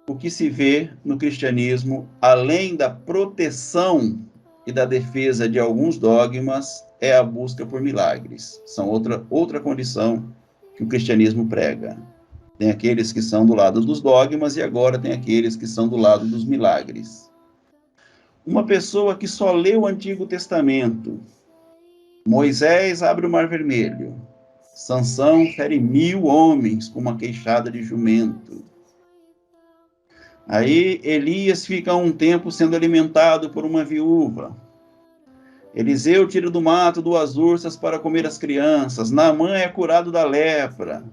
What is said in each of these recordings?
o que se vê no cristianismo, além da proteção e da defesa de alguns dogmas, é a busca por milagres. São outra condição que o cristianismo prega. Tem aqueles que são do lado dos dogmas e agora tem aqueles que são do lado dos milagres. Uma pessoa que só lê o Antigo Testamento, Moisés abre o Mar Vermelho, Sansão fere 1000 homens com uma queixada de jumento. Aí Elias fica um tempo sendo alimentado por uma viúva. Eliseu tira do mato 2 ursas para comer as crianças. Naamã é curado da lepra.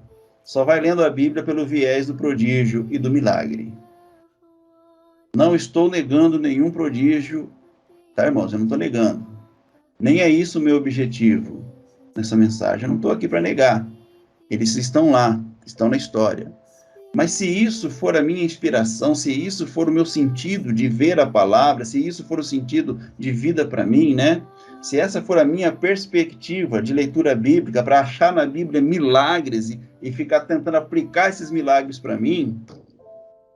Só vai lendo a Bíblia pelo viés do prodígio e do milagre. Não estou negando nenhum prodígio, tá, irmãos? Eu não estou negando. Nem é isso o meu objetivo nessa mensagem. Eu não estou aqui para negar. Eles estão lá, estão na história. Mas se isso for a minha inspiração, se isso for o meu sentido de ver a palavra, se isso for o sentido de vida para mim, né? Se essa for a minha perspectiva de leitura bíblica, para achar na Bíblia milagres e ficar tentando aplicar esses milagres para mim,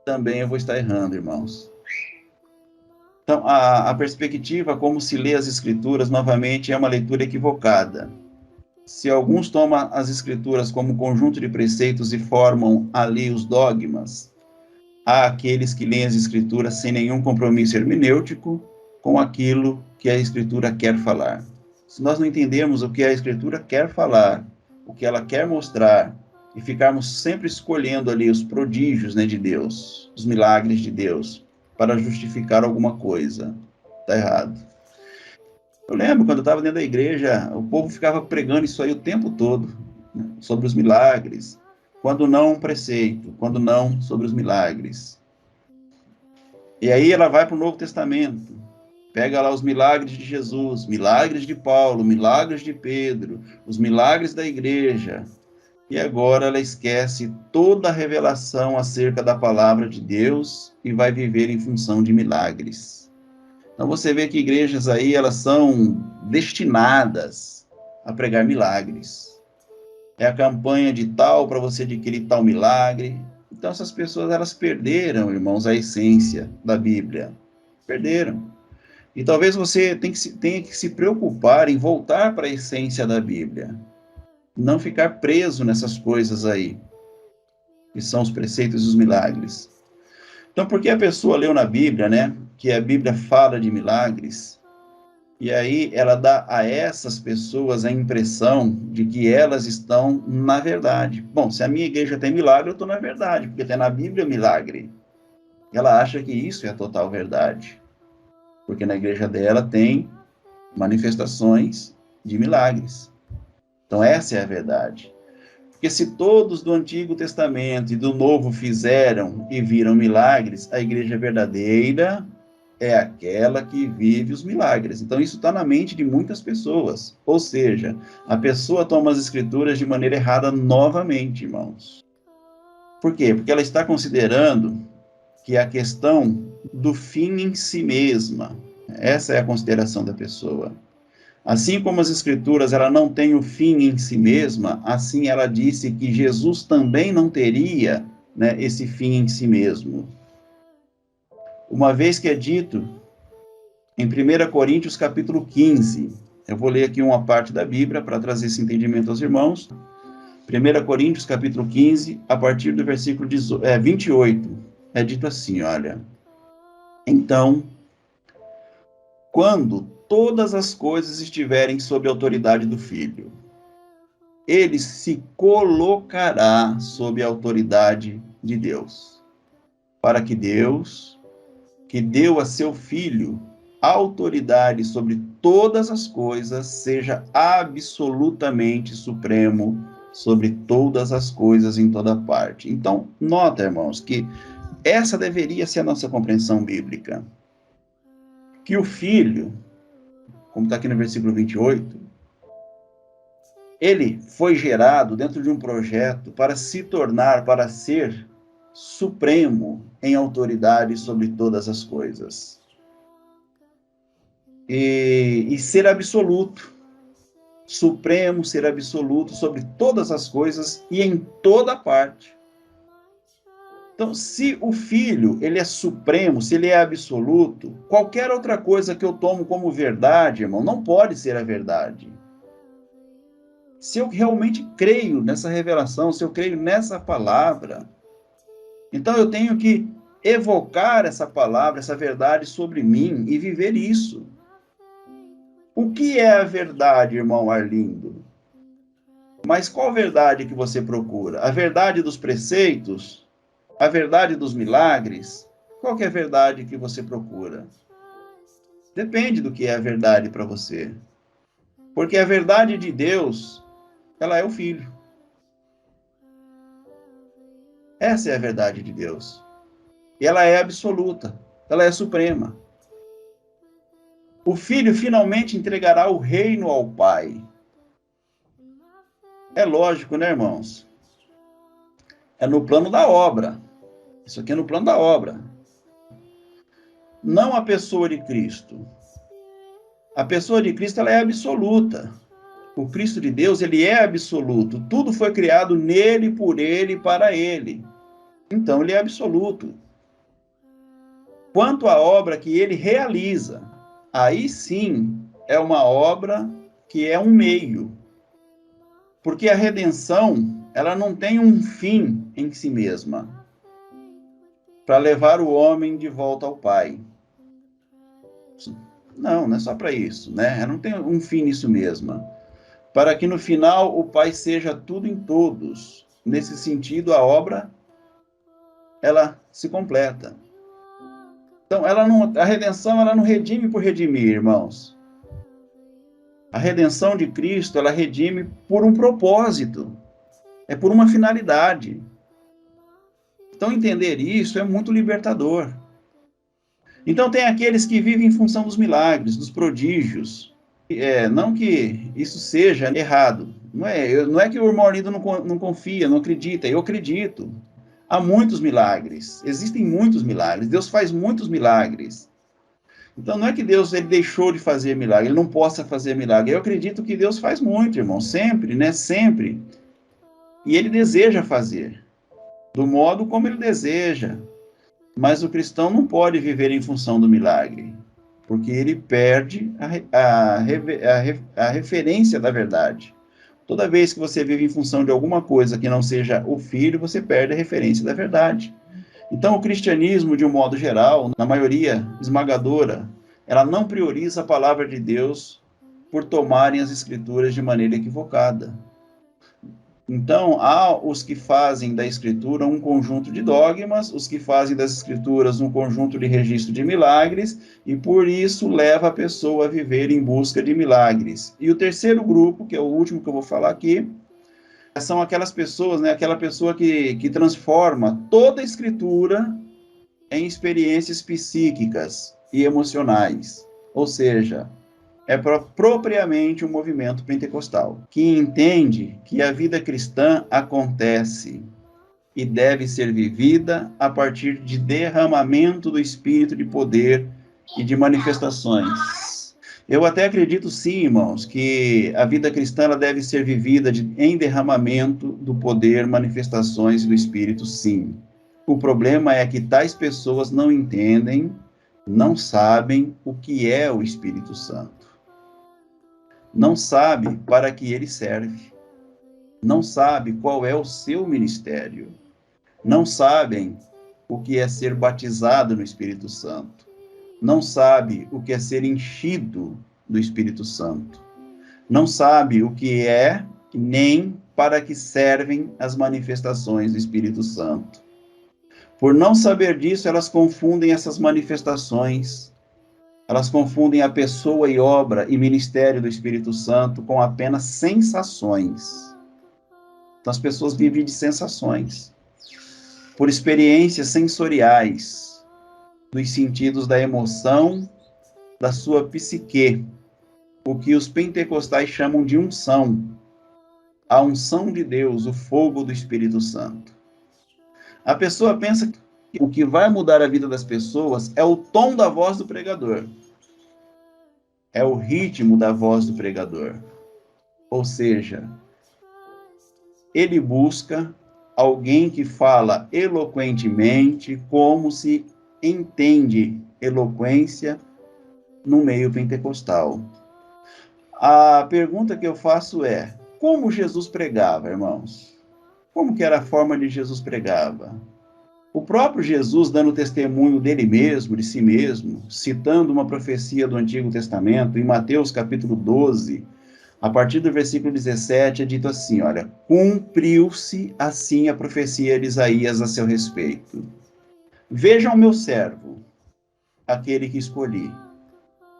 também eu vou estar errando, irmãos. Então, a perspectiva como se lê as Escrituras, novamente, é uma leitura equivocada. Se alguns tomam as Escrituras como conjunto de preceitos e formam ali os dogmas, há aqueles que leem as Escrituras sem nenhum compromisso hermenêutico com aquilo que a Escritura quer falar. Se nós não entendermos o que a Escritura quer falar, o que ela quer mostrar, e ficarmos sempre escolhendo ali os prodígios, né, de Deus, os milagres de Deus, para justificar alguma coisa, está errado. Eu lembro, quando eu estava dentro da igreja, o povo ficava pregando isso aí o tempo todo, né, sobre os milagres, quando não um preceito, quando não sobre os milagres. E aí ela vai para o Novo Testamento, pega lá os milagres de Jesus, milagres de Paulo, milagres de Pedro, os milagres da igreja, e agora ela esquece toda a revelação acerca da palavra de Deus e vai viver em função de milagres. Então você vê que igrejas aí, elas são destinadas a pregar milagres. É a campanha de tal para você adquirir tal milagre. Então essas pessoas, elas perderam, irmãos, a essência da Bíblia. Perderam. E talvez você tenha que se preocupar em voltar para a essência da Bíblia. Não ficar preso nessas coisas aí, que são os preceitos e os milagres. Então, porque a pessoa leu na Bíblia, né, que a Bíblia fala de milagres, e aí ela dá a essas pessoas a impressão de que elas estão na verdade. Bom, se a minha igreja tem milagre, eu estou na verdade, porque tem na Bíblia milagre. Ela acha que isso é a total verdade, porque na igreja dela tem manifestações de milagres. Então, essa é a verdade. Porque se todos do Antigo Testamento e do Novo fizeram e viram milagres, a igreja verdadeira é aquela que vive os milagres. Então, isso está na mente de muitas pessoas. Ou seja, a pessoa toma as Escrituras de maneira errada novamente, irmãos. Por quê? Porque ela está considerando que a questão do fim em si mesma, essa é a consideração da pessoa. Assim como as Escrituras ela não tem o fim em si mesma, assim ela disse que Jesus também não teria, né, esse fim em si mesmo. Uma vez que é dito em 1 Coríntios capítulo 15, eu vou ler aqui uma parte da Bíblia para trazer esse entendimento aos irmãos. 1 Coríntios capítulo 15, a partir do versículo 28, é dito assim, olha: então, quando todas as coisas estiverem sob a autoridade do Filho, ele se colocará sob a autoridade de Deus, para que Deus, que deu a seu Filho autoridade sobre todas as coisas, seja absolutamente supremo sobre todas as coisas em toda parte. Então, nota, irmãos, que essa deveria ser a nossa compreensão bíblica. Que o Filho, como está aqui no versículo 28, ele foi gerado dentro de um projeto para se tornar, para ser supremo em autoridade sobre todas as coisas. E ser absoluto, supremo, ser absoluto sobre todas as coisas e em toda parte. Então, se o Filho, ele é supremo, se ele é absoluto, qualquer outra coisa que eu tomo como verdade, irmão, não pode ser a verdade. Se eu realmente creio nessa revelação, se eu creio nessa palavra, então eu tenho que evocar essa palavra, essa verdade sobre mim e viver isso. O que é a verdade, irmão Arlindo? Mas qual verdade que você procura? A verdade dos preceitos? A verdade dos milagres? Qual que é a verdade que você procura? Depende do que é a verdade para você. Porque a verdade de Deus, ela é o Filho. Essa é a verdade de Deus. E ela é absoluta. Ela é suprema. O Filho finalmente entregará o reino ao Pai. É lógico, né, irmãos? É no plano da obra. Isso aqui é no plano da obra. Não a pessoa de Cristo. A pessoa de Cristo, ela é absoluta. O Cristo de Deus, ele é absoluto. Tudo foi criado nele, por ele e para ele. Então, ele é absoluto. Quanto à obra que ele realiza, aí sim é uma obra que é um meio. Porque a redenção, ela não tem um fim em si mesma para levar o homem de volta ao Pai. Não é só para isso, né? Ela não tem um fim nisso mesmo. Para que no final o Pai seja tudo em todos. Nesse sentido, a obra, ela se completa. Então, a redenção, ela não redime por redimir, irmãos. A redenção de Cristo, ela redime por um propósito. É por uma finalidade. Então, entender isso é muito libertador. Então, tem aqueles que vivem em função dos milagres, dos prodígios. Não que isso seja errado. Não é que o irmão Arlindo não confia, não acredita. Eu acredito. Há muitos milagres. Existem muitos milagres. Deus faz muitos milagres. Então, não é que Deus ele deixou de fazer milagre, ele não possa fazer milagre. Eu acredito que Deus faz muito, irmão. Sempre, né? Sempre. E ele deseja fazer. Do modo como ele deseja. Mas o cristão não pode viver em função do milagre, porque ele perde a referência da verdade. Toda vez que você vive em função de alguma coisa que não seja o Filho, você perde a referência da verdade. Então, o cristianismo, de um modo geral, na maioria esmagadora, ela não prioriza a palavra de Deus por tomarem as escrituras de maneira equivocada. Então, há os que fazem da Escritura um conjunto de dogmas, os que fazem das Escrituras um conjunto de registro de milagres, e por isso leva a pessoa a viver em busca de milagres. E o terceiro grupo, que é o último que eu vou falar aqui, são aquelas pessoas, né, aquela pessoa que transforma toda a Escritura em experiências psíquicas e emocionais. Ou seja, é propriamente um movimento pentecostal, que entende que a vida cristã acontece e deve ser vivida a partir de derramamento do Espírito de poder e de manifestações. Eu até acredito sim, irmãos, que a vida cristã ela deve ser vivida em derramamento do poder, manifestações do Espírito, sim. O problema é que tais pessoas não entendem, não sabem o que é o Espírito Santo. Não sabe para que ele serve, não sabe qual é o seu ministério, não sabem o que é ser batizado no Espírito Santo, não sabe o que é ser enchido do Espírito Santo, não sabe o que é nem para que servem as manifestações do Espírito Santo. Por não saber disso, elas confundem essas manifestações. Elas confundem a pessoa e obra e ministério do Espírito Santo com apenas sensações. Então, as pessoas vivem de sensações, por experiências sensoriais, dos sentidos da emoção, da sua psique, o que os pentecostais chamam de unção. A unção de Deus, o fogo do Espírito Santo. A pessoa pensa que o que vai mudar a vida das pessoas é o tom da voz do pregador. É o ritmo da voz do pregador. Ou seja, ele busca alguém que fala eloquentemente, como se entende eloquência no meio pentecostal. A pergunta que eu faço é: como Jesus pregava, irmãos? Como que era a forma de Jesus pregava? O próprio Jesus, dando testemunho dele mesmo, de si mesmo, citando uma profecia do Antigo Testamento, em Mateus capítulo 12, a partir do versículo 17, é dito assim, olha, cumpriu-se assim a profecia de Isaías a seu respeito. Vejam meu servo, aquele que escolhi.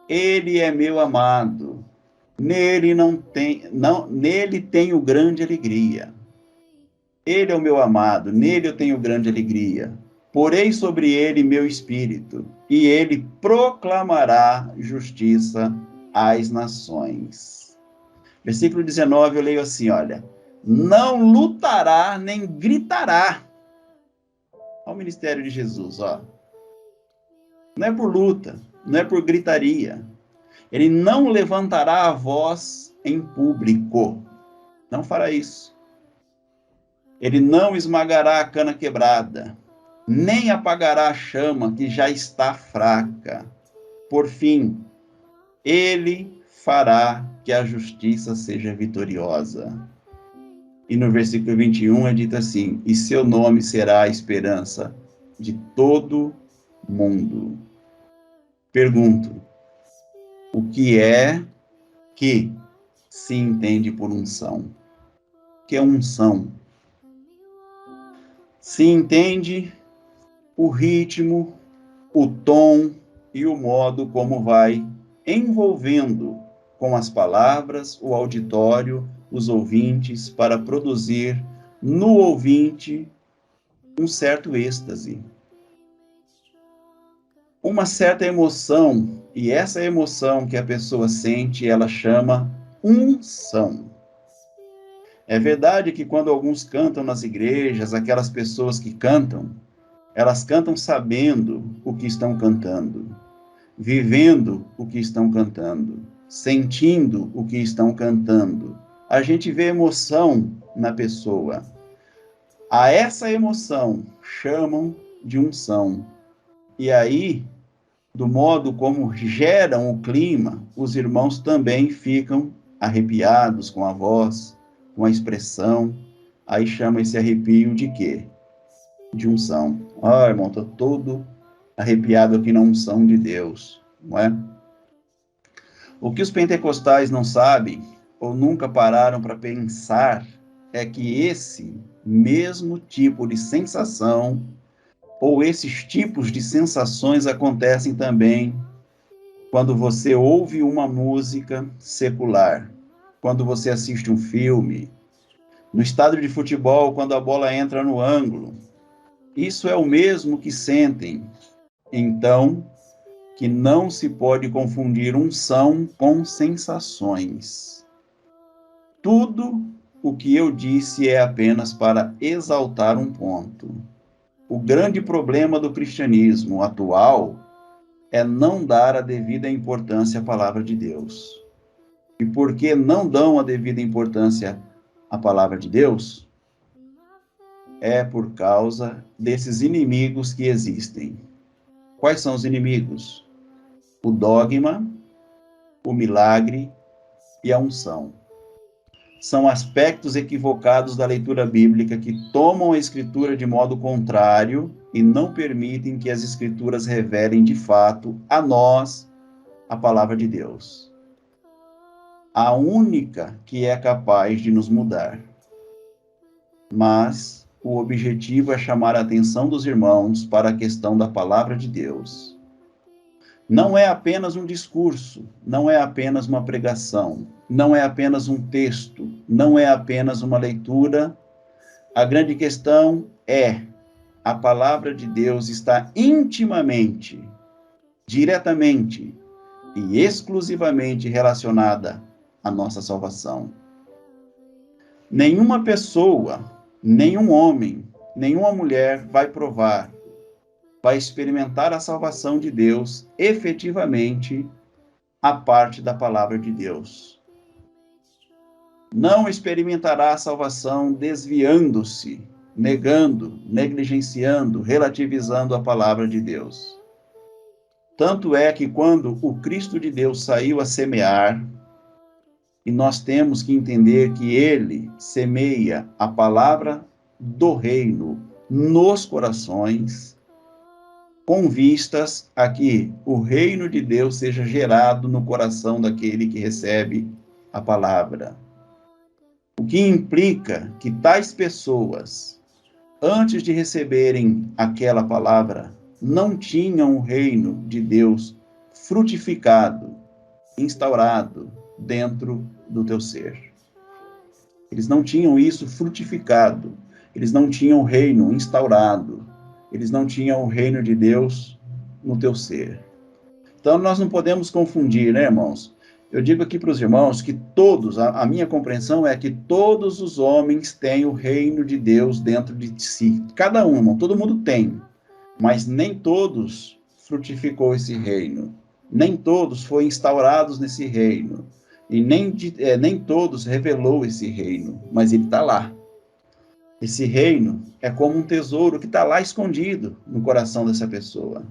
Ele é meu amado. Nele tenho grande alegria. Ele é o meu amado, nele eu tenho grande alegria. Porei sobre ele meu espírito, e ele proclamará justiça às nações. Versículo 19, eu leio assim, olha. Não lutará nem gritará. Olha o ministério de Jesus, ó. Não é por luta, não é por gritaria. Ele não levantará a voz em público. Não fará isso. Ele não esmagará a cana quebrada, nem apagará a chama que já está fraca. Por fim, ele fará que a justiça seja vitoriosa. E no versículo 21 é dito assim, e seu nome será a esperança de todo mundo. Pergunto, o que é que se entende por unção? O que é unção? Se entende o ritmo, o tom e o modo como vai envolvendo com as palavras o auditório, os ouvintes, para produzir no ouvinte um certo êxtase, uma certa emoção, e essa emoção que a pessoa sente, ela chama unção. É verdade que quando alguns cantam nas igrejas, aquelas pessoas que cantam, elas cantam sabendo o que estão cantando, vivendo o que estão cantando, sentindo o que estão cantando. A gente vê emoção na pessoa. A essa emoção chamam de unção. E aí, do modo como geram o clima, os irmãos também ficam arrepiados com a voz, com a expressão. Aí chama esse arrepio de quê? De unção. Ah, irmão, estou todo arrepiado aqui na unção de Deus, não é? O que os pentecostais não sabem, ou nunca pararam para pensar, é que esse mesmo tipo de sensação, ou esses tipos de sensações acontecem também quando você ouve uma música secular, quando você assiste um filme, no estádio de futebol, quando a bola entra no ângulo. Isso é o mesmo que sentem. Então, que não se pode confundir unção com sensações. Tudo o que eu disse é apenas para exaltar um ponto. O grande problema do cristianismo atual é não dar a devida importância à palavra de Deus. E por que não dão a devida importância à palavra de Deus? É por causa desses inimigos que existem. Quais são os inimigos? O dogma, o milagre e a unção. São aspectos equivocados da leitura bíblica que tomam a Escritura de modo contrário e não permitem que as Escrituras revelem de fato a nós a palavra de Deus. A única que é capaz de nos mudar. Mas o objetivo é chamar a atenção dos irmãos para a questão da palavra de Deus. Não é apenas um discurso, não é apenas uma pregação, não é apenas um texto, não é apenas uma leitura. A grande questão é: a palavra de Deus está intimamente, diretamente e exclusivamente relacionada à nossa salvação. Nenhuma pessoa, nenhum homem, nenhuma mulher vai provar, vai experimentar a salvação de Deus efetivamente a parte da palavra de Deus. Não experimentará a salvação desviando-se negando, negligenciando, relativizando a palavra de Deus. Tanto é que quando o Cristo de Deus saiu a semear, e nós temos que entender que ele semeia a palavra do reino nos corações, com vistas a que o reino de Deus seja gerado no coração daquele que recebe a palavra. O que implica que tais pessoas, antes de receberem aquela palavra, não tinham o reino de Deus frutificado, instaurado dentro do teu ser. Eles não tinham isso frutificado, eles não tinham o reino instaurado, eles não tinham o reino de Deus no teu ser. Então, nós não podemos confundir, né, irmãos? Eu digo aqui para os irmãos que todos, a minha compreensão é que todos os homens têm o reino de Deus dentro de si. Cada um, irmão, todo mundo tem. Mas nem todos frutificou esse reino. Nem todos foram instaurados nesse reino. E nem todos revelou esse reino. Mas ele está lá. Esse reino é como tesouro que está lá escondido no coração dessa pessoa.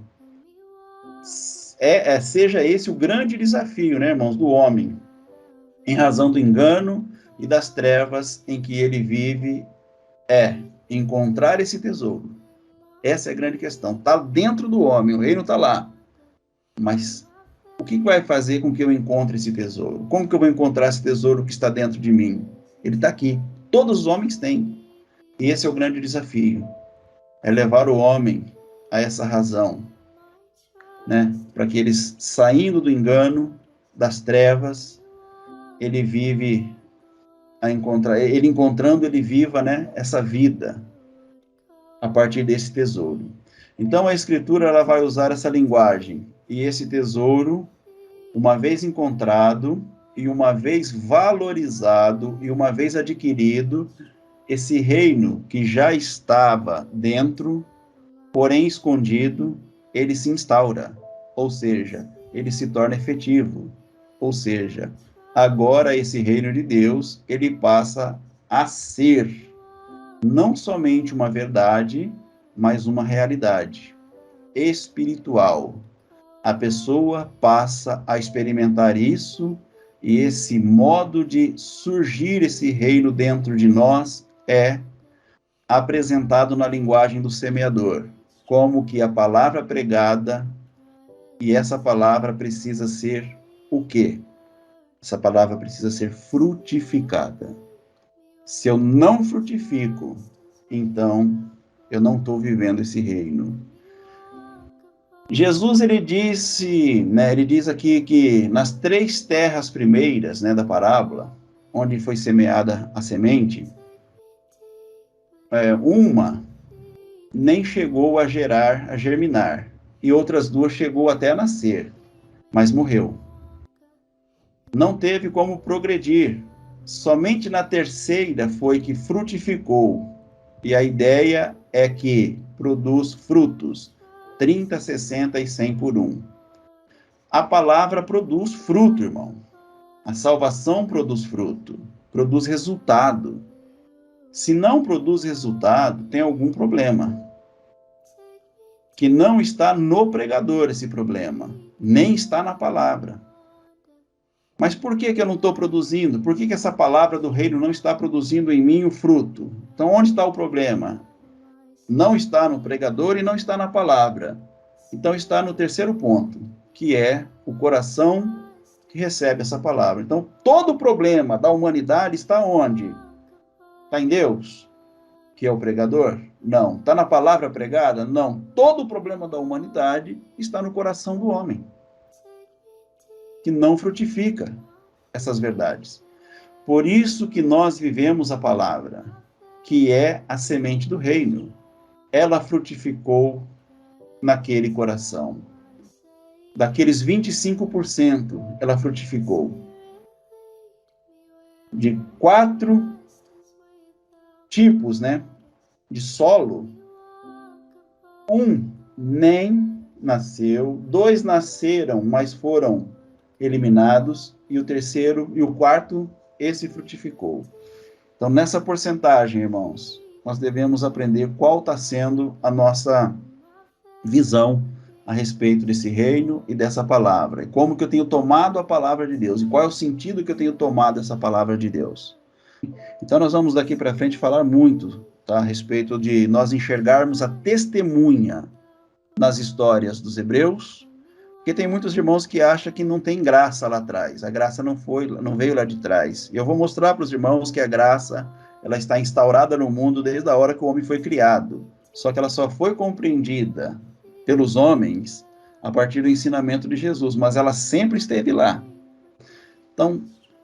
Seja esse o grande desafio, né, irmãos, do homem, em razão do engano e das trevas em que ele vive, encontrar esse tesouro. Essa é a grande questão. Está dentro do homem, o reino está lá. Mas o que vai fazer com que eu encontre esse tesouro? Como que eu vou encontrar esse tesouro que está dentro de mim? Ele está aqui. Todos os homens têm. E esse é o grande desafio. É levar o homem a essa razão, né? Para que eles, saindo do engano, das trevas, ele encontrando, ele viva, né, essa vida a partir desse tesouro. Então, a Escritura ela vai usar essa linguagem. E esse tesouro, uma vez encontrado, e uma vez valorizado, e uma vez adquirido, esse reino que já estava dentro, porém escondido, ele se instaura. Ou seja, ele se torna efetivo. Ou seja, agora esse reino de Deus, ele passa a ser não somente uma verdade, mas uma realidade espiritual. A pessoa passa a experimentar isso, e esse modo de surgir esse reino dentro de nós é apresentado na linguagem do semeador, como que a palavra pregada, e essa palavra precisa ser o quê? Essa palavra precisa ser frutificada. Se eu não frutifico, então eu não estou vivendo esse reino. Jesus, ele diz aqui que nas 3 terras primeiras, né, da parábola, onde foi semeada a semente, uma nem chegou a germinar, e outras 2 chegou até a nascer, mas morreu. Não teve como progredir. Somente na 3ª foi que frutificou. E a ideia é que produz frutos, 30, 60 e 100 por 1. A palavra produz fruto, irmão. A salvação produz fruto, produz resultado. Se não produz resultado, tem algum problema. Que não está no pregador esse problema, nem está na palavra. Mas por que eu não estou produzindo? Por que essa palavra do reino não está produzindo em mim o fruto? Então, onde está o problema? Não está no pregador e não está na palavra. Então, está no 3º ponto, que é o coração que recebe essa palavra. Então, todo o problema da humanidade está onde? Está em Deus, que é o pregador? Não. Está na palavra pregada? Não. Todo o problema da humanidade está no coração do homem, que não frutifica essas verdades. Por isso que nós vivemos a palavra, que é a semente do reino. Ela frutificou naquele coração. Daqueles 25%, ela frutificou. De 4 tipos, né, de solo, 1 nem nasceu, 2 nasceram, mas foram eliminados, e o 3º e o 4º, esse frutificou. Então, nessa porcentagem, irmãos, nós devemos aprender qual está sendo a nossa visão a respeito desse reino e dessa palavra. E como que eu tenho tomado a palavra de Deus. E qual é o sentido que eu tenho tomado essa palavra de Deus. Então nós vamos daqui para frente falar muito, tá, a respeito de nós enxergarmos a testemunha nas histórias dos hebreus, porque tem muitos irmãos que acham que não tem graça lá atrás. A graça não veio lá de trás. E eu vou mostrar para os irmãos que a graça, ela está instaurada no mundo desde a hora que o homem foi criado. Só que ela só foi compreendida pelos homens a partir do ensinamento de Jesus, mas ela sempre esteve lá. Então,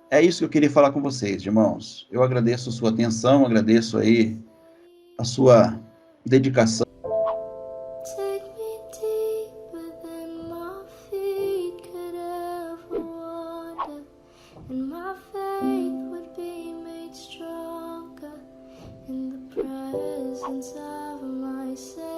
é isso que eu queria falar com vocês, irmãos. Eu agradeço a sua atenção, agradeço aí a sua dedicação. Take me deeper than my feet could ever wander, and my faith would be made stronger in the presence of my Savior.